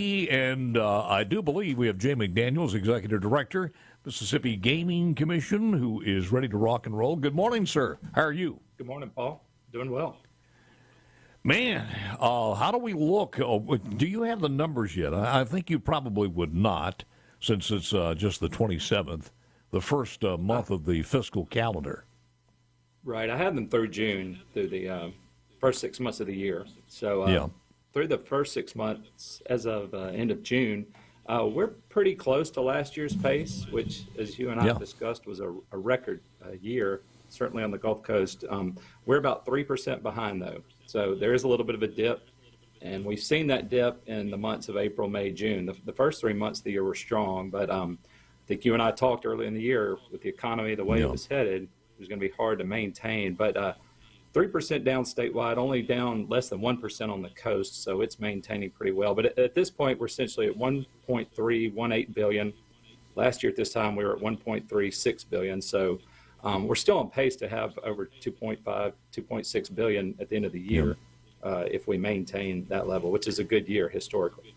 And I do believe we have Jay McDaniel, Executive Director, Mississippi Gaming Commission, who is ready to rock and roll. Good morning, sir. How are you? Good morning, Paul. Doing well. Man, how do we look? Do you have the numbers yet? I think you probably would not, since it's just the 27th, the first month of the fiscal calendar. Right. I had them through June, through the first 6 months of the year. So through the first 6 months, as of end of June, we're pretty close to last year's pace, which, as you and I discussed, was a record year, certainly on the Gulf Coast. We're about 3% behind, though. So there is a little bit of a dip, and we've seen that dip in the months of April, May, June. The first 3 months of the year were strong, but I think you and I talked early in the year with the economy, the way it was headed, it was going to be hard to maintain. But 3% down statewide, only down less than 1% on the coast, so it's maintaining pretty well. But at this point, we're essentially at 1.318 billion. Last year at this time, we were at 1.36 billion. So we're still on pace to have over 2.5, 2.6 billion at the end of the year if we maintain that level, which is a good year historically.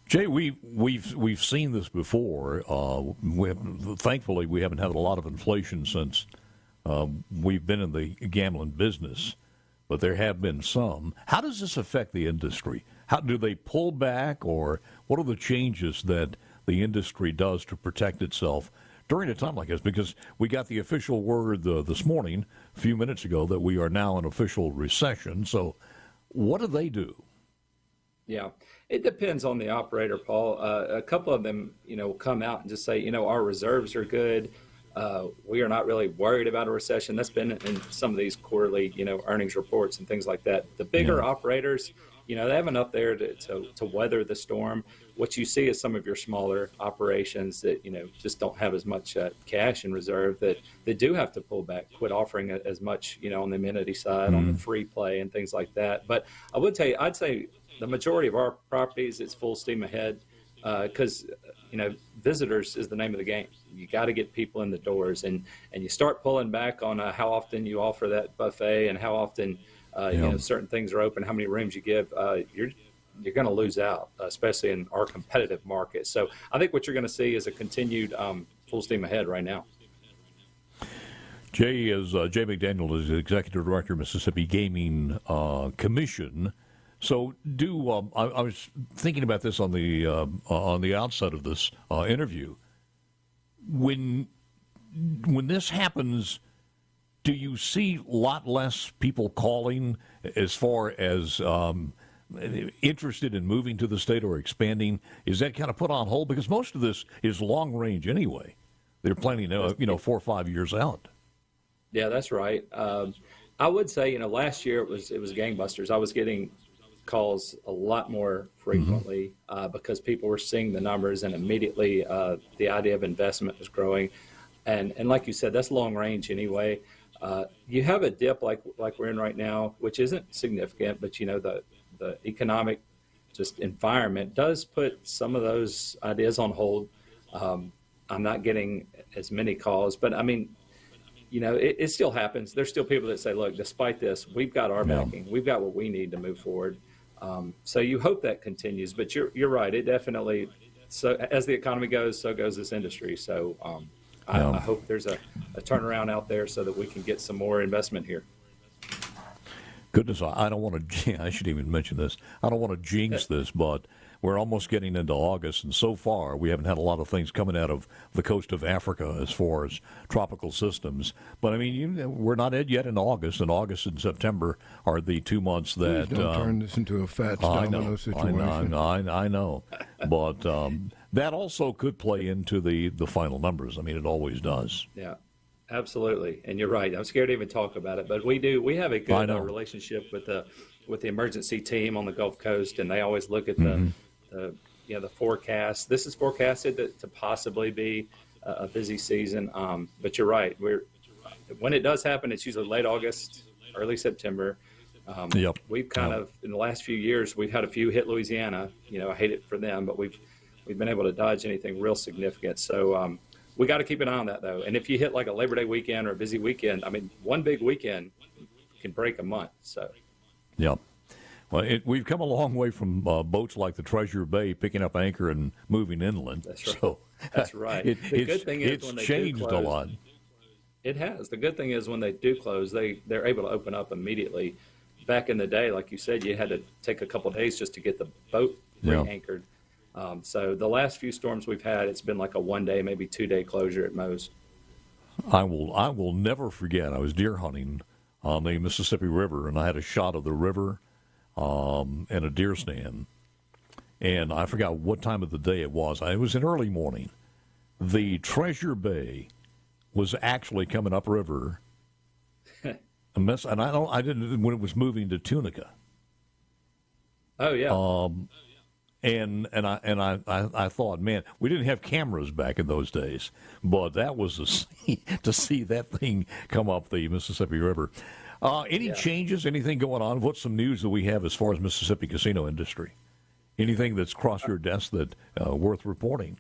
Jay, we've seen this before. Thankfully, we haven't had a lot of inflation since we've been in the gambling business, but there have been some. How does this affect the industry? How do they pull back, or what are the changes that the industry does to protect itself during a time like this? Because we got the official word this morning, a few minutes ago, that we are now in official recession. So what do they do? Yeah, it depends on the operator, Paul. A couple of them, will come out and just say, our reserves are good. We are not really worried about a recession. That's been in some of these quarterly, earnings reports and things like that. The bigger operators, they have enough there to weather the storm. What you see is some of your smaller operations that, just don't have as much cash in reserve that they do have to pull back, quit offering as much, on the amenity side, on the free play and things like that. But I would tell you, I'd say the majority of our properties, it's full steam ahead because, visitors is the name of the game. You got to get people in the doors, and you start pulling back on how often you offer that buffet and how often certain things are open, how many rooms you give. You're going to lose out, especially in our competitive market. So I think what you're going to see is a continued full steam ahead right now. Jay McDaniel is the Executive Director of Mississippi Gaming Commission. So, I was thinking about this on the outset of this interview. When this happens, do you see a lot less people calling as far as interested in moving to the state or expanding? Is that kind of put on hold? Because most of this is long range anyway. They're planning, 4 or 5 years out. Yeah, that's right. I would say, last year it was gangbusters. I was getting calls a lot more frequently because people were seeing the numbers, and immediately the idea of investment was growing. And like you said, that's long range anyway. You have a dip like we're in right now, which isn't significant, but the economic just environment does put some of those ideas on hold. I'm not getting as many calls, but I mean, it still happens. There's still people that say, look, despite this, we've got our backing. We've got what we need to move forward. So you hope that continues, but you're right. It definitely, so as the economy goes, so goes this industry. So I hope there's a turnaround out there so that we can get some more investment here. Goodness, I don't want to, I should even mention this. I don't want to jinx this, but we're almost getting into August, and so far we haven't had a lot of things coming out of the coast of Africa as far as tropical systems. But, I mean, we're not yet in August, and August and September are the 2 months that... Please don't turn this into a fat domino situation. I know. But that also could play into the final numbers. I mean, it always does. Yeah. Absolutely, and you're right. I'm scared to even talk about it, but we have a good relationship with the emergency team on the Gulf Coast, and they always look at the forecast. This is forecasted to possibly be a busy season, but you're right. When it does happen, it's usually late August, early September. We've kind of in the last few years we've had a few hit Louisiana. I hate it for them, but we've been able to dodge anything real significant. So. We got to keep an eye on that, though. And if you hit like a Labor Day weekend or a busy weekend, I mean, one big weekend can break a month. So, yeah. Well, we've come a long way from boats like the Treasure Bay picking up anchor and moving inland. That's right. So, that's right. The good thing is when they changed do close, a lot. It has. The good thing is when they do close, they're able to open up immediately. Back in the day, like you said, you had to take a couple of days just to get the boat re-anchored. So the last few storms we've had, it's been like a 1 day, maybe 2 day closure at most. I will never forget. I was deer hunting on the Mississippi River, and I had a shot of the river and a deer stand. And I forgot what time of the day it was. It was in early morning. The Treasure Bay was actually coming upriver. And I didn't when it was moving to Tunica. Oh yeah. And I thought, man, we didn't have cameras back in those days, but that was to see that thing come up the Mississippi River. Any changes? Anything going on? What's some news that we have as far as Mississippi casino industry? Anything that's crossed your desk that worth reporting?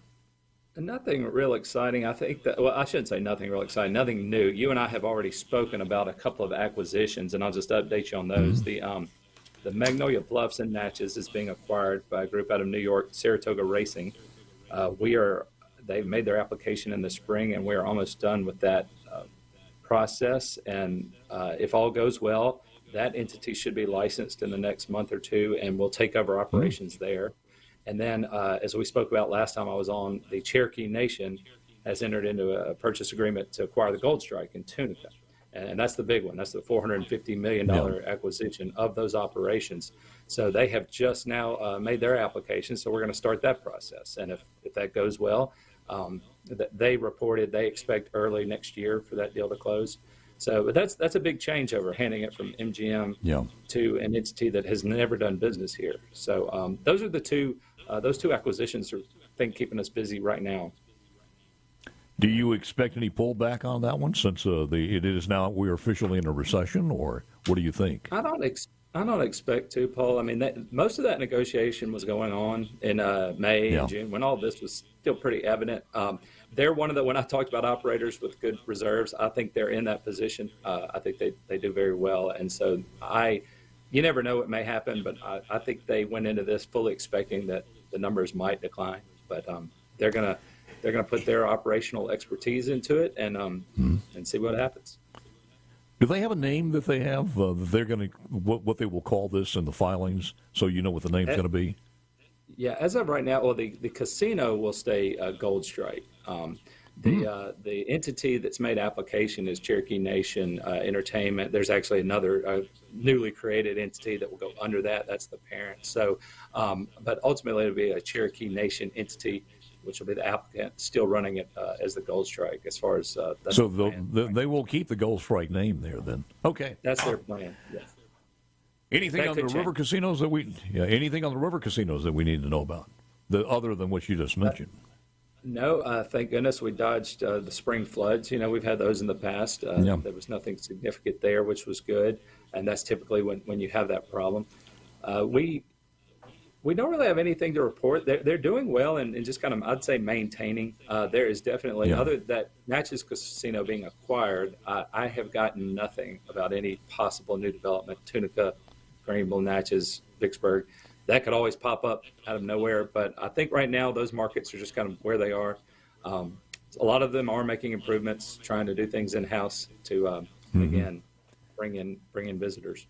Nothing real exciting. I think that, well, I shouldn't say nothing real exciting, nothing new. You and I have already spoken about a couple of acquisitions, and I'll just update you on those. Mm-hmm. The Magnolia Bluffs and Natchez is being acquired by a group out of New York, Saratoga Racing. They've made their application in the spring, and we're almost done with that process. And if all goes well, that entity should be licensed in the next month or two, and we'll take over operations there. And then, as we spoke about last time I was on, the Cherokee Nation has entered into a purchase agreement to acquire the Gold Strike in Tunica. And that's the big one. That's the $450 million acquisition of those operations. So they have just now made their application, so we're going to start that process. And if that goes well, they reported they expect early next year for that deal to close. So but that's a big change over handing it from MGM to an entity that has never done business here. So those are those two acquisitions are, I think, keeping us busy right now. Do you expect any pullback on that one since it is now we're officially in a recession, or what do you think? I don't expect to, Paul. I mean, most of that negotiation was going on in May and June when all this was still pretty evident. They're one of when I talked about operators with good reserves, I think they're in that position. I think they do very well. And so you never know what may happen, but I think they went into this fully expecting that the numbers might decline. But they're going to put their operational expertise into it and see what happens. Do they have a name that they have? They're going to what they will call this in the filings, so you know what the name's going to be. Yeah, as of right now, well, the casino will stay Gold Strike. The entity that's made application is Cherokee Nation Entertainment. There's actually another newly created entity that will go under that. That's the parent. So, but ultimately it'll be a Cherokee Nation entity, which will be the applicant still running it as the Gold Strike as far as that's so they will keep the Gold Strike name there then. Okay. That's their plan, yes. Anything on the river casinos that anything on the river casinos that we need to know about, other than what you just mentioned? No, thank goodness we dodged the spring floods. You know, we've had those in the past. There was nothing significant there, which was good, and that's typically when you have that problem. We don't really have anything to report. They're doing well and just kind of, I'd say, maintaining. There is definitely, other than that Natchez Casino being acquired, I have gotten nothing about any possible new development. Tunica, Greenville, Natchez, Vicksburg. That could always pop up out of nowhere. But I think right now those markets are just kind of where they are. A lot of them are making improvements, trying to do things in-house to, again, bring in visitors.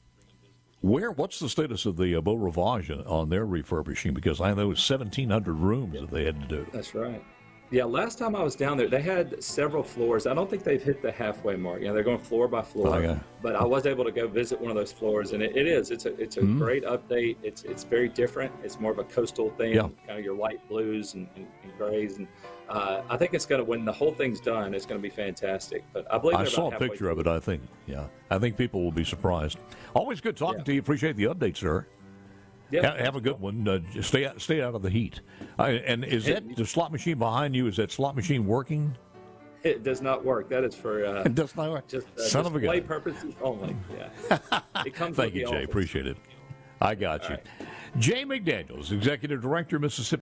What's the status of the Beau Rivage on their refurbishing? Because I know 1,700 rooms that they had to do. That's right. Yeah, last time I was down there, they had several floors. I don't think they've hit the halfway mark. You know, they're going floor by floor. But I was able to go visit one of those floors, and it's a great update. It's very different. It's more of a coastal thing, kind of your light blues and grays. And I think it's going to, when the whole thing's done, it's going to be fantastic. But I believe I saw a picture of it. I think people will be surprised. Always good talking to you. Appreciate the update, sir. Yeah, have a good one. Stay out of the heat. And is the slot machine behind you? Is that slot machine working? It does not work. That is for it does not work. Just Son of a display gun. purposes only. Yeah. It comes Thank you, Jay. Office. Appreciate it. I got you. Right. Jay McDaniel, Executive Director, Mississippi.